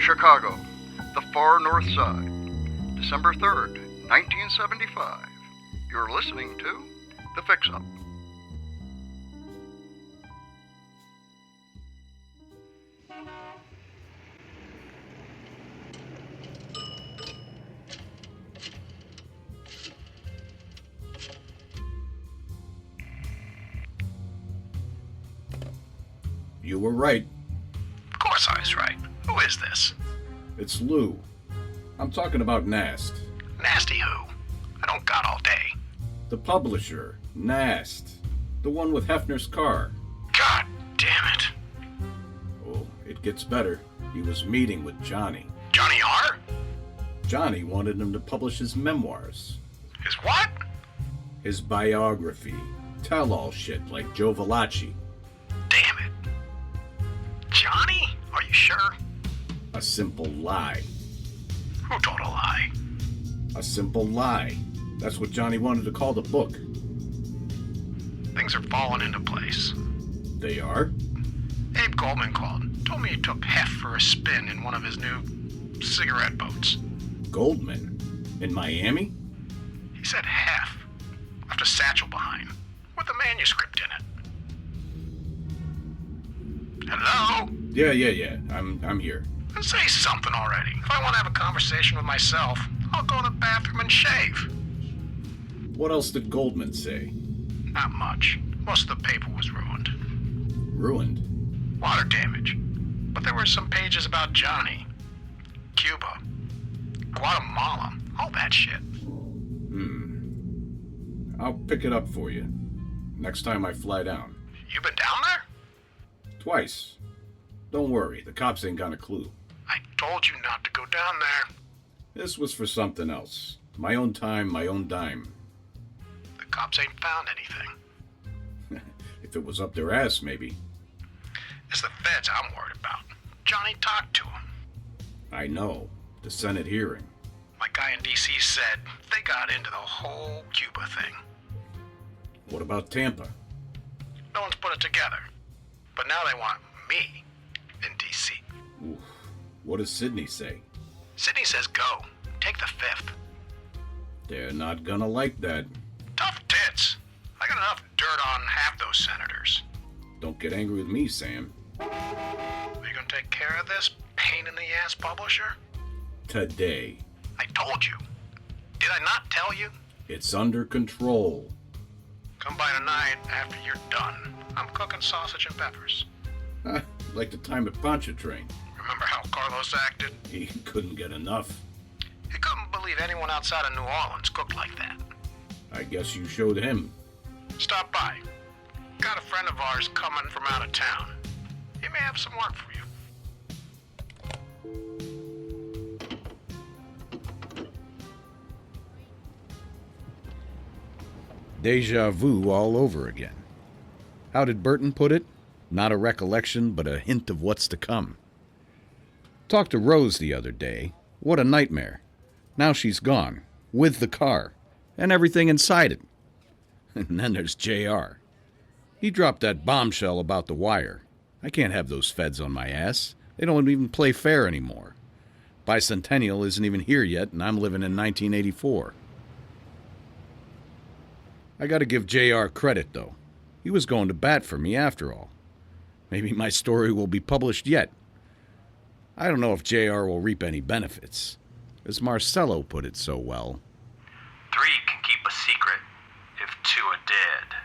Chicago, the far north side, December 3rd, 1975. You're listening to The Fix-Up. You were right. Of course I was right. Who is this? It's Lou. I'm talking about Nast. Nasty who? I don't got all day. The publisher, Nast. The one with Hefner's car. God damn it. Oh, it gets better. He was meeting with Johnny. Johnny R? Johnny wanted him to publish his memoirs. His what? His biography. Tell-all shit like Joe Valachi. Damn it. Johnny? Are you sure? A simple lie. Who told a lie? A simple lie. That's what Johnny wanted to call the book. Things are falling into place. They are? Abe Goldman called. Told me he took Hef for a spin in one of his new cigarette boats. Goldman? In Miami? He said Hef. Left a satchel behind. With a manuscript in it. Hello? Yeah. I'm here. Say something already. If I want to have a conversation with myself, I'll go to the bathroom and shave. What else did Goldman say? Not much. Most of the paper was ruined. Ruined? Water damage. But there were some pages about Johnny. Cuba. Guatemala. All that shit. I'll pick it up for you. Next time I fly down. You been down there? Twice. Don't worry, the cops ain't got a clue. I told you not to go down there. This was for something else. My own time, my own dime. The cops ain't found anything. If it was up their ass, maybe. It's the feds I'm worried about. Johnny talked to him. I know. The Senate hearing. My guy in D.C. said they got into the whole Cuba thing. What about Tampa? No one's put it together. But now they want me in D.C. Oof. What does Sydney say? Sydney says go. Take the 5th. They're not gonna like that. Tough tits. I got enough dirt on half those senators. Don't get angry with me, Sam. Are you gonna take care of this pain-in-the-ass publisher? Today. I told you. Did I not tell you? It's under control. Come by tonight after you're done. I'm cooking sausage and peppers. Like the time at Pontchartrain. Remember how Carlos acted? He couldn't get enough. He couldn't believe anyone outside of New Orleans cooked like that. I guess you showed him. Stop by. Got a friend of ours coming from out of town. He may have some work for you. Deja vu all over again. How did Burton put it? Not a recollection, but a hint of what's to come. Talked to Rose the other day. What a nightmare. Now she's gone, with the car, and everything inside it. And then there's JR. He dropped that bombshell about the wire. I can't have those feds on my ass. They don't even play fair anymore. Bicentennial isn't even here yet, and I'm living in 1984. I gotta give JR credit, though. He was going to bat for me after all. Maybe my story will be published yet. I don't know if JR will reap any benefits. As Marcello put it so well. 3 can keep a secret if 2 are dead.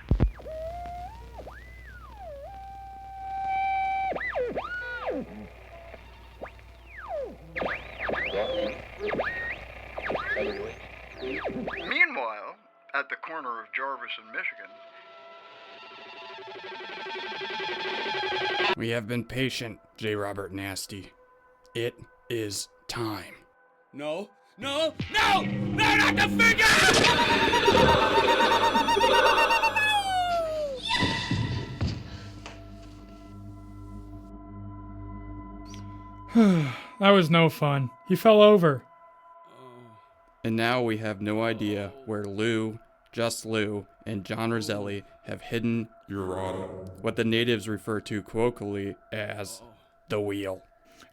Meanwhile, at the corner of Jarvis and Michigan. We have been patient, J. Robert Nasty. It is time. No, not the finger! That was no fun. He fell over. And now we have no idea where Lou, Just Lou, and John Roselli have hidden Ur-Rado. what the natives refer to colloquially as the wheel.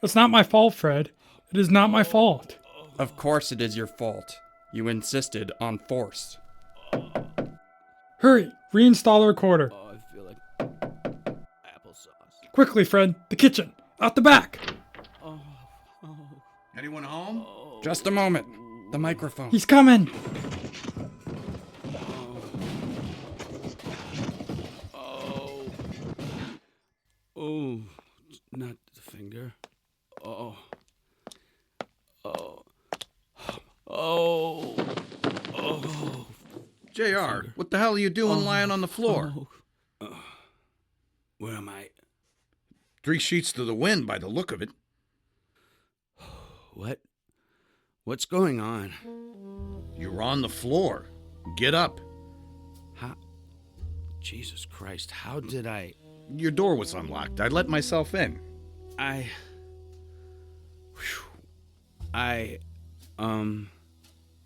It's not my fault, Fred. It is not my fault. Of course it is your fault. You insisted on force. Hurry, reinstall the recorder. Oh, I feel like applesauce. Quickly, Fred, the kitchen, out the back. Anyone home? Just a moment. The microphone. He's coming. Oh, not the finger. Oh. JR, what the hell are you doing lying on the floor? Where am I? 3 sheets to the wind by the look of it. What? What's going on? You're on the floor. Get up. How? Jesus Christ, how did I... Your door was unlocked. I let myself in.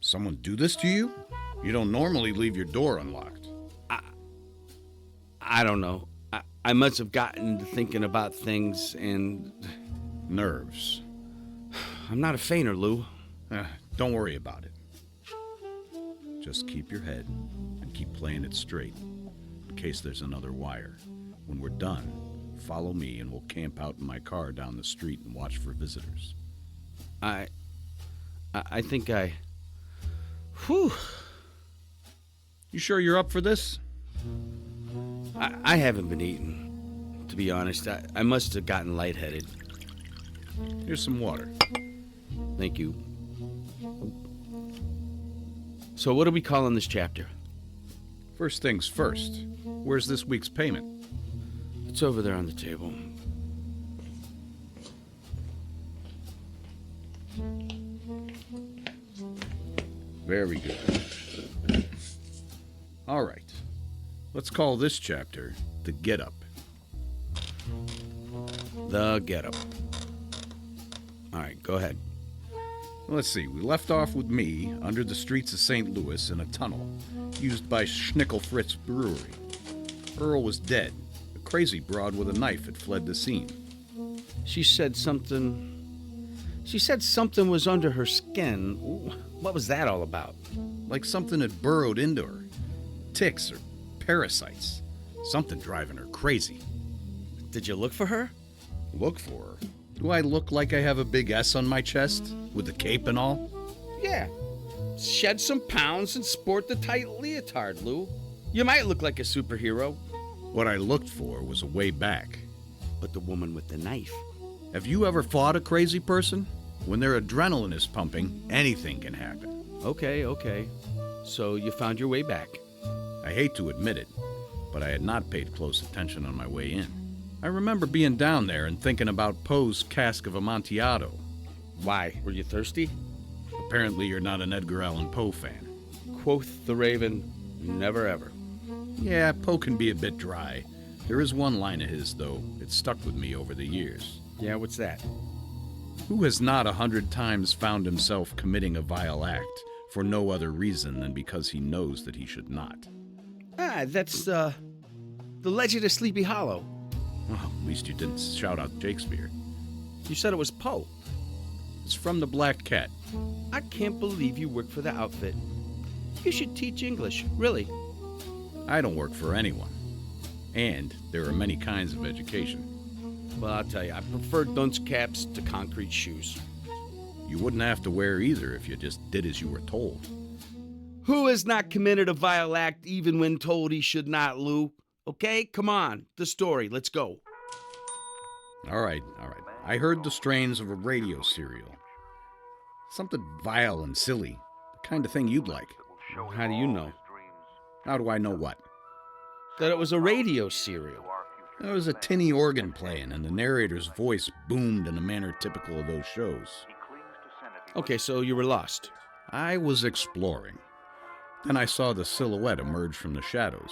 Someone do this to you? You don't normally leave your door unlocked. I don't know. I must have gotten to thinking about things and... Nerves. I'm not a fainter, Lou. Don't worry about it. Just keep your head and keep playing it straight in case there's another wire. When we're done, follow me and we'll camp out in my car down the street and watch for visitors. I think I... Whew. You sure you're up for this? I haven't been eating, to be honest. I must have gotten lightheaded. Here's some water. Thank you. So what are we calling this chapter? First things first. Where's this week's payment? It's over there on the table. Very good. All right. Let's call this chapter The Get Up. The Get Up. All right, go ahead. Let's see. We left off with me under the streets of St. Louis in a tunnel used by Schnickel Fritz Brewery. Earl was dead. A crazy broad with a knife had fled the scene. She said something was under her skin. What was that all about? Like something had burrowed into her. Ticks or parasites. Something driving her crazy. Did you look for her? Look for her? Do I look like I have a big S on my chest? With the cape and all? Yeah. Shed some pounds and sport the tight leotard, Lou. You might look like a superhero. What I looked for was a way back. But the woman with the knife. Have you ever fought a crazy person? When their adrenaline is pumping, anything can happen. Okay. So you found your way back. I hate to admit it, but I had not paid close attention on my way in. I remember being down there and thinking about Poe's cask of Amontillado. Why? Were you thirsty? Apparently you're not an Edgar Allan Poe fan. Quoth the raven, never ever. Yeah, Poe can be a bit dry. There is one line of his, though. It stuck with me over the years. Yeah, what's that? Who has not 100 times found himself committing a vile act for no other reason than because he knows that he should not? That's, the Legend of Sleepy Hollow. Well, at least you didn't shout out Shakespeare. You said it was Poe. It's from The Black Cat. I can't believe you work for the outfit. You should teach English, really. I don't work for anyone. And there are many kinds of education. Well, I'll tell you, I prefer dunce caps to concrete shoes. You wouldn't have to wear either if you just did as you were told. Who has not committed a vile act even when told he should not, Lou? Okay, come on, the story, let's go. All right. I heard the strains of a radio serial. Something vile and silly. The kind of thing you'd like. How do you know? How do I know what? That it was a radio serial. There was a tinny organ playing, and the narrator's voice boomed in a manner typical of those shows. Okay, so you were lost. I was exploring. Then I saw the silhouette emerge from the shadows.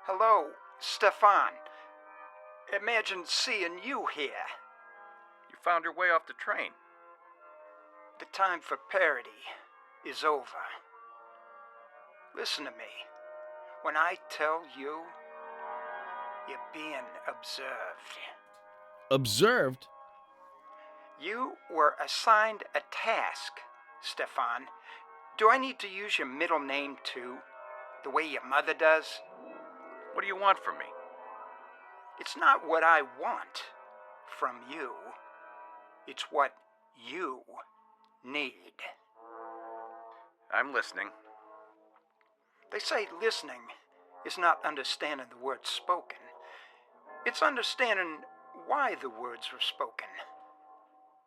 Hello, Stefan. Imagine seeing you here. You found your way off the train. The time for parody is over. Listen to me. When I tell you, you're being observed. Observed? You were assigned a task, Stefan. Do I need to use your middle name too? The way your mother does? What do you want from me? It's not what I want from you. It's what you need. I'm listening. They say listening is not understanding the words spoken. It's understanding why the words were spoken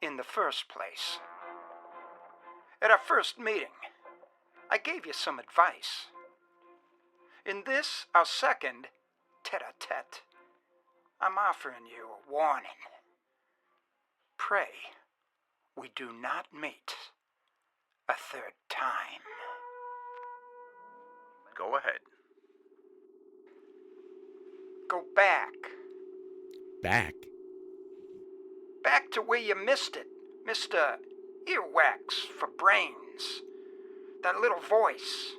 in the first place. At our first meeting, I gave you some advice. In this, our second tete-a-tete, I'm offering you a warning. Pray we do not meet a third time. Go ahead. Go back. Back? Back to where you missed it, Mr. Earwax for brains. That little voice.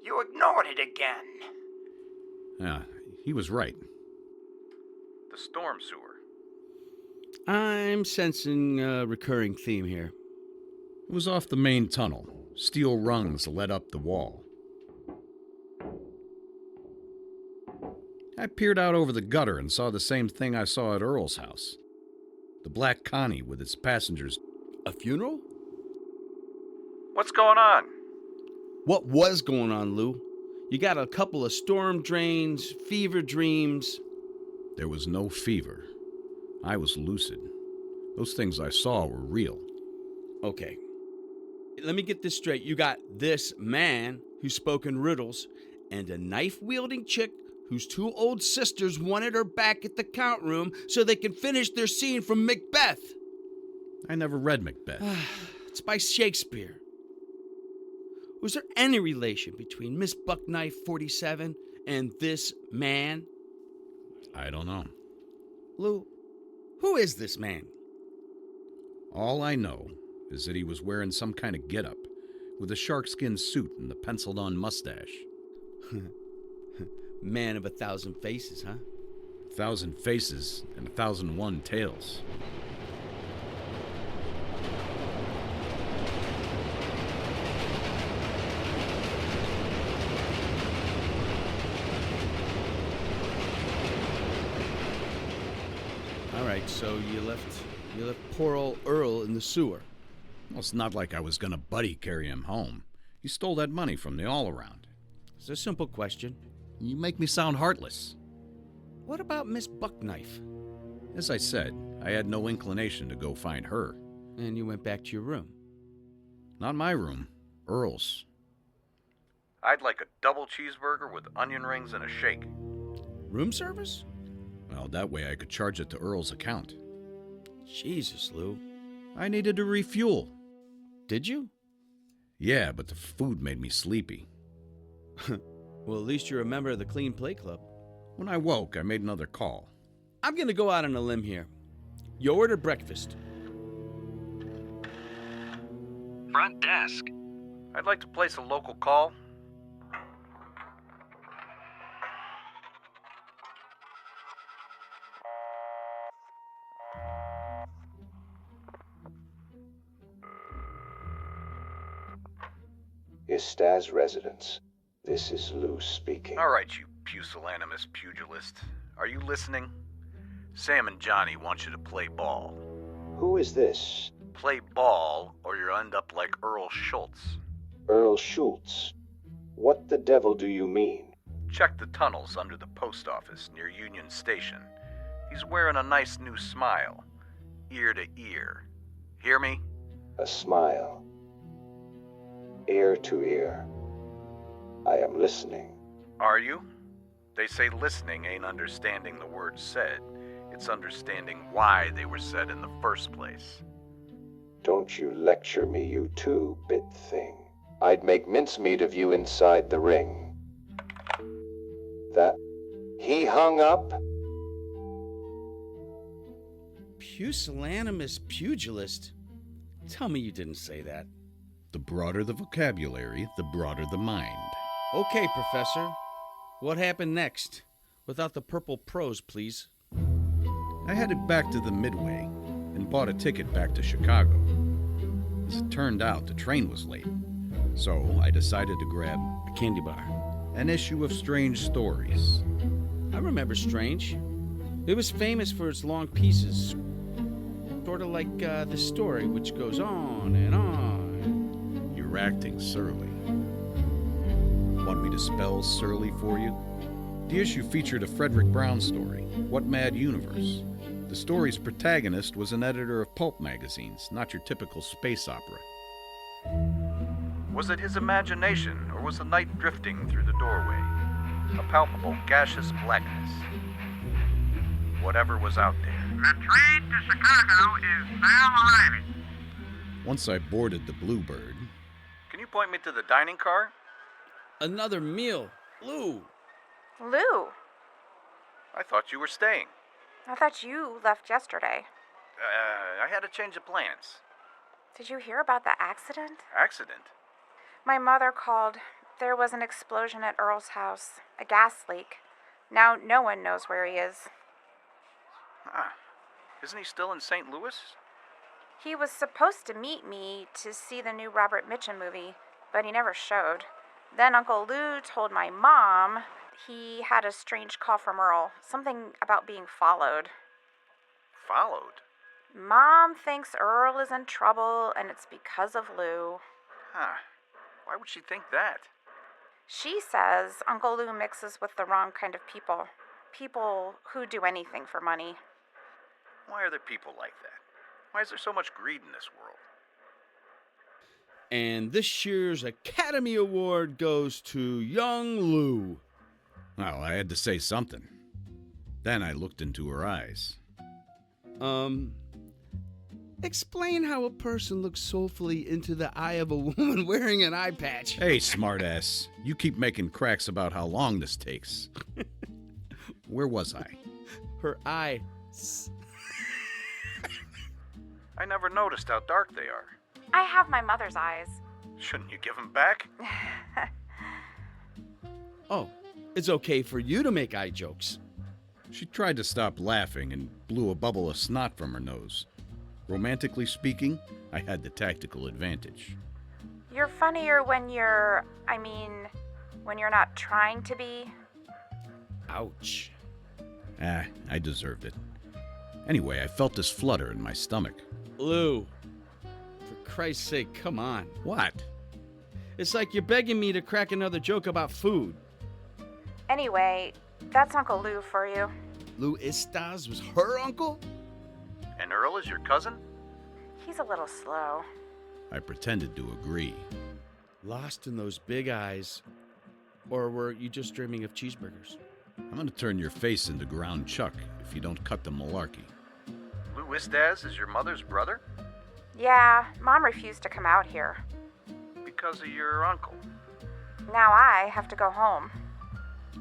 You ignored it again. Yeah, he was right. The storm sewer. I'm sensing a recurring theme here. It was off the main tunnel. Steel rungs led up the wall. I peered out over the gutter and saw the same thing I saw at Earl's house. The Black Connie with its passengers. A funeral? What's going on? What was going on, Lou? You got a couple of storm drains, fever dreams. There was no fever. I was lucid. Those things I saw were real. Okay. Let me get this straight. You got this man who spoke in riddles and a knife-wielding chick whose two old sisters wanted her back at the count room so they can finish their scene from Macbeth. I never read Macbeth. It's by Shakespeare. Was there any relation between Miss Buckknife 47 and this man? I don't know. Lou, who is this man? All I know is that he was wearing some kind of getup, with a sharkskin suit and the penciled-on mustache. Man of 1,000 faces, huh? 1,000 faces and 1,001 tales. All right, so you left poor old Earl in the sewer. Well, it's not like I was gonna buddy carry him home. He stole that money from the all-around. It's a simple question. You make me sound heartless. What about Miss Buckknife? As I said, I had no inclination to go find her. And you went back to your room. Not my room, Earl's. I'd like a double cheeseburger with onion rings and a shake. Room service? Well, that way I could charge it to Earl's account. Jesus, Lou. I needed to refuel. Did you? Yeah, but the food made me sleepy. Well, at least you're a member of the Clean Plate Club. When I woke, I made another call. I'm gonna go out on a limb here. You ordered breakfast. Front desk. I'd like to place a local call. Estaz residence. This is Lou speaking. All right, you pusillanimous pugilist. Are you listening? Sam and Johnny want you to play ball. Who is this? Play ball, or you'll end up like Earl Schultz. Earl Schultz. What the devil do you mean? Check the tunnels under the post office near Union Station. He's wearing a nice new smile. Ear to ear. Hear me? A smile. Ear to ear. I am listening. Are you? They say listening ain't understanding the words said. It's understanding why they were said in the first place. Don't you lecture me, you two-bit thing. I'd make mincemeat of you inside the ring. That... He hung up? Pusillanimous pugilist? Tell me you didn't say that. The broader the vocabulary, the broader the mind. Okay, Professor. What happened next? Without the purple prose, please. I headed back to the Midway. and bought a ticket back to Chicago. As it turned out, the train was late, so I decided to grab A candy bar. an issue of Strange Stories. I remember Strange. It was famous for its long pieces. Sort of like the story, which goes on and on. You're acting surly. Want me to spell surly for you? The issue featured a Frederick Brown story, What Mad Universe. The story's protagonist was an editor of pulp magazines, not your typical space opera. Was it his imagination, or was the night drifting through the doorway? A palpable gaseous blackness. Whatever was out there. The train to Chicago is now arriving. Once I boarded the Bluebird, Can you point me to the dining car? Another meal. Lou. Lou, I thought you were staying. I thought you left yesterday. I had a change of plans. Did you hear about the accident? Accident? My mother called. There was an explosion at Earl's house, a gas leak. Now no one knows where he is. Ah, isn't he still in St. Louis? He was supposed to meet me to see the new Robert Mitchum movie, but he never showed. Then Uncle Lou told my mom he had a strange call from Earl, something about being followed. Followed? Mom thinks Earl is in trouble, and it's because of Lou. Huh. Why would she think that? She says Uncle Lou mixes with the wrong kind of people. People who do anything for money. Why are there people like that? Why is there so much greed in this world? And this year's Academy Award goes to young Lou. well, I had to say something. Then I looked into her eyes. Explain how a person looks soulfully into the eye of a woman wearing an eye patch. Hey, smartass, you keep making cracks about how long this takes. Where was I? Her eye. I never noticed how dark they are. I have my mother's eyes. Shouldn't you give them back? Oh, it's okay for you to make eye jokes. She tried to stop laughing and blew a bubble of snot from her nose. Romantically speaking, I had the tactical advantage. You're funnier when you're not trying to be. Ouch. I deserved it. Anyway, I felt this flutter in my stomach. Lou, for Christ's sake, come on. What? It's like you're begging me to crack another joke about food. Anyway, that's Uncle Lou for you. Lou Istas was her uncle? And Earl is your cousin? He's a little slow. I pretended to agree. Lost in those big eyes. Or were you just dreaming of cheeseburgers? I'm gonna turn your face into ground chuck if you don't cut the malarkey. Lou Istaz is your mother's brother? Yeah, Mom refused to come out here. Because of your uncle? Now I have to go home.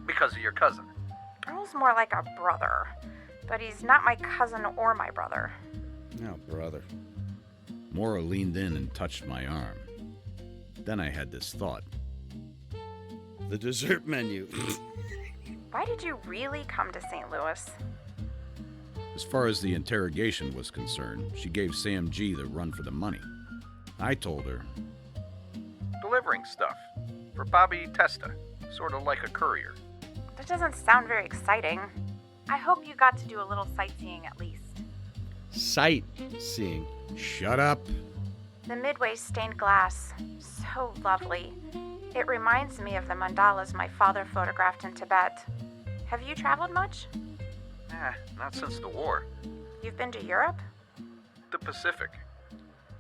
Because of your cousin? Earl's more like a brother, but he's not my cousin or my brother. Oh, brother. Maura leaned in and touched my arm. Then I had this thought. The dessert menu. Why did you really come to St. Louis? As far as the interrogation was concerned, she gave Sam G the run for the money. I told her, Delivering stuff. For Bobby Testa. Sort of like a courier. That doesn't sound very exciting. I hope you got to do a little sightseeing at least. Sightseeing. shut up. The Midway stained glass. So lovely. It reminds me of the mandalas my father photographed in Tibet. Have you traveled much? Not since the war. You've been to Europe? The Pacific.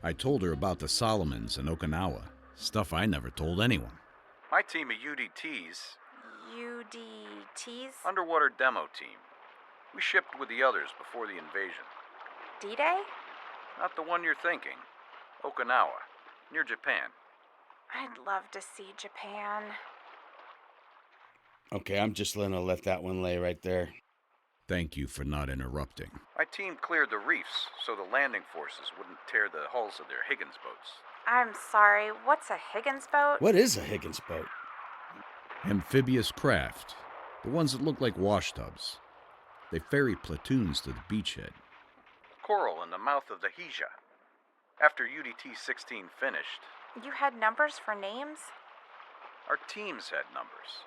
I told her about the Solomons and Okinawa, stuff I never told anyone. My team of UDTs, UDTs? underwater demo team. We shipped with the others before the invasion. D-Day? Not the one you're thinking. Okinawa, near Japan. I'd love to see Japan. Okay, I'm just gonna let that one lay right there. Thank you for not interrupting. My team cleared the reefs so the landing forces wouldn't tear the hulls of their Higgins boats. I'm sorry, what's a Higgins boat? What is a Higgins boat? Amphibious craft. The ones that look like washtubs. They ferry platoons to the beachhead. coral in the mouth of the Hija. After UDT-16 finished, You had numbers for names? our teams had numbers.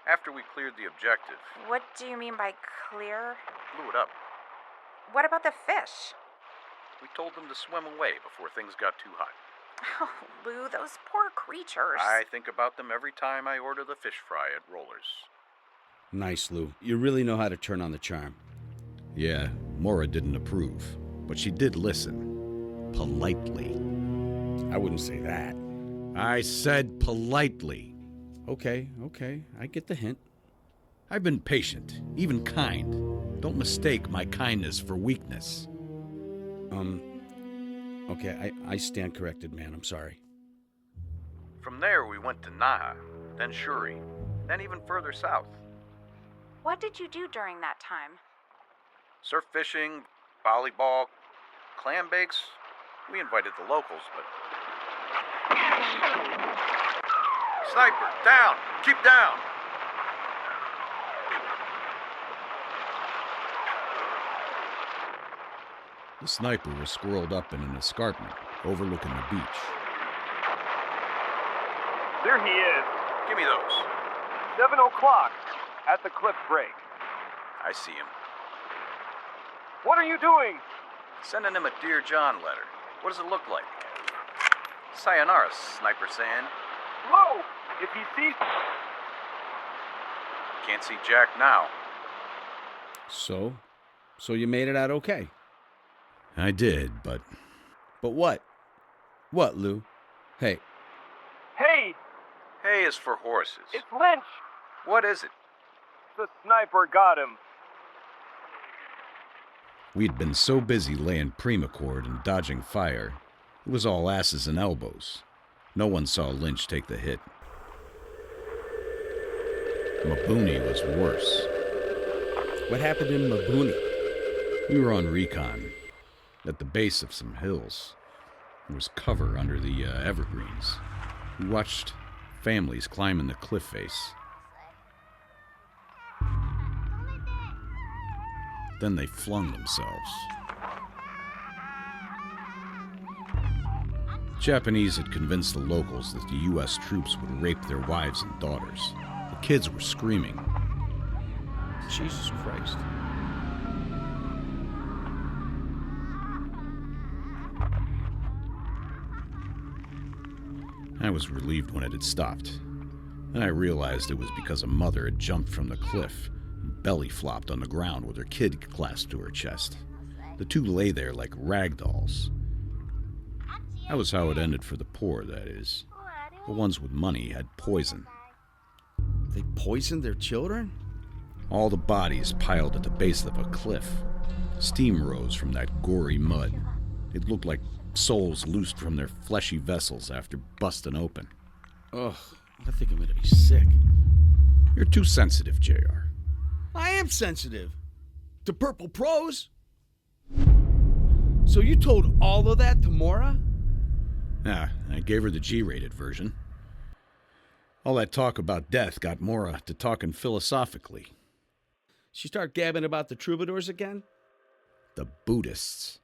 After we cleared the objective, What do you mean by clear? blew it up. What about the fish? We told them to swim away before things got too hot. Oh, Lou, those poor creatures. I think about them every time I order the fish fry at Rollers. Nice, Lou. You really know how to turn on the charm. Yeah, Mora didn't approve, but she did listen. Politely. I wouldn't say that. I said politely. Okay, I get the hint. I've been patient, even kind. Don't mistake my kindness for weakness. Okay, I stand corrected, man. I'm sorry. From there, we went to Naha, then Shuri, then even further south. What did you do during that time? Surf fishing, volleyball, clam bakes. We invited the locals, but... Sniper, down! Keep down! The sniper was squirreled up in an escarpment overlooking the beach. There he is. Give me those. 7 o'clock at the cliff break. I see him. What are you doing? Sending him a Dear John letter. What does it look like? Sayonara, Sniper San. Low! If he sees... Can't see Jack now. So you made it out okay. I did, but... But what? What, Lou? Hey. Hey! Hay is for horses. It's Lynch! What is it? The sniper got him. We'd been so busy laying Primacord and dodging fire, it was all asses and elbows. No one saw Lynch take the hit. Mabuni was worse. What happened in Mabuni? We were on recon, at the base of some hills. There was cover under the evergreens. We watched families climbing the cliff face. Then they flung themselves. Japanese had convinced the locals that the U.S. troops would rape their wives and daughters. The kids were screaming. Jesus Christ. I was relieved when it had stopped. Then I realized it was because a mother had jumped from the cliff and belly flopped on the ground with her kid clasped to her chest. The two lay there like rag dolls. That was how it ended for the poor, that is. The ones with money had poison. They poisoned their children? All the bodies piled at the base of a cliff. Steam rose from that gory mud. It looked like souls loosed from their fleshy vessels after busting open. Ugh, I think I'm gonna be sick. You're too sensitive, JR. I am sensitive. To purple prose. So you told all of that to Mora? Ah, I gave her the G-rated version. All that talk about death got Mora to talking philosophically. She start gabbing about the troubadours again? The Buddhists.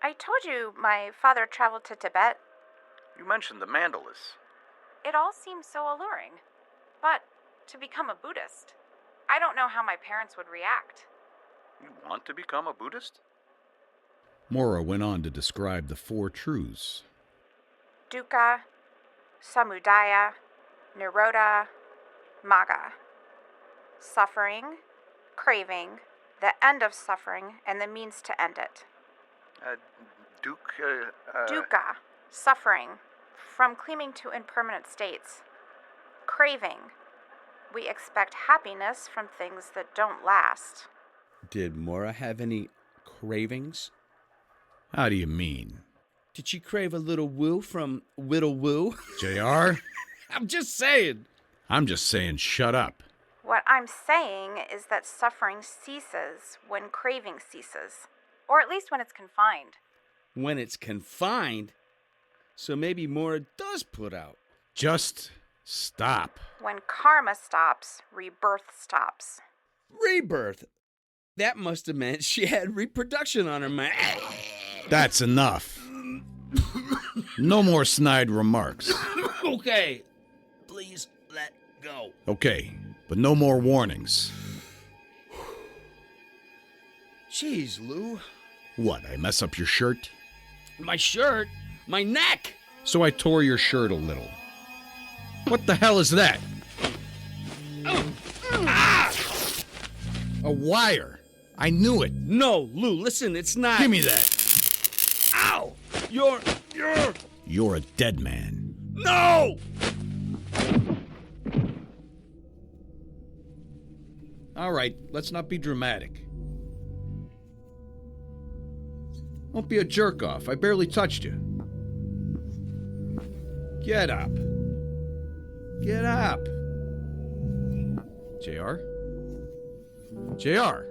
I told you my father traveled to Tibet. You mentioned the Mandalas. It all seems so alluring. But to become a Buddhist, I don't know how my parents would react. You want to become a Buddhist? Mora went on to describe the four truths. Dukkha, Samudaya, Nirodha, Magga. Suffering, craving, the end of suffering, and the means to end it. Dukkha, suffering, from clinging to impermanent states. Craving, we expect happiness from things that don't last. Did Mora have any cravings? How do you mean? Did she crave a little woo from Whittle Woo? JR? I'm just saying. I'm just saying shut up. What I'm saying is that suffering ceases when craving ceases. Or at least when it's confined. When it's confined? So maybe Mora does put out. Just stop. When karma stops, rebirth stops. Rebirth? That must have meant she had reproduction on her mind. That's enough. No more snide remarks. Okay, please let go. Okay, but no more warnings. Jeez, Lou. What, I mess up your shirt? My shirt? My neck! So I tore your shirt a little. What the hell is that? A wire. I knew it. No, Lou, listen, it's not. Give me that. Ow! You're a dead man. No! All right, let's not be dramatic. Don't be a jerk-off. I barely touched you. Get up. Get up. JR? JR?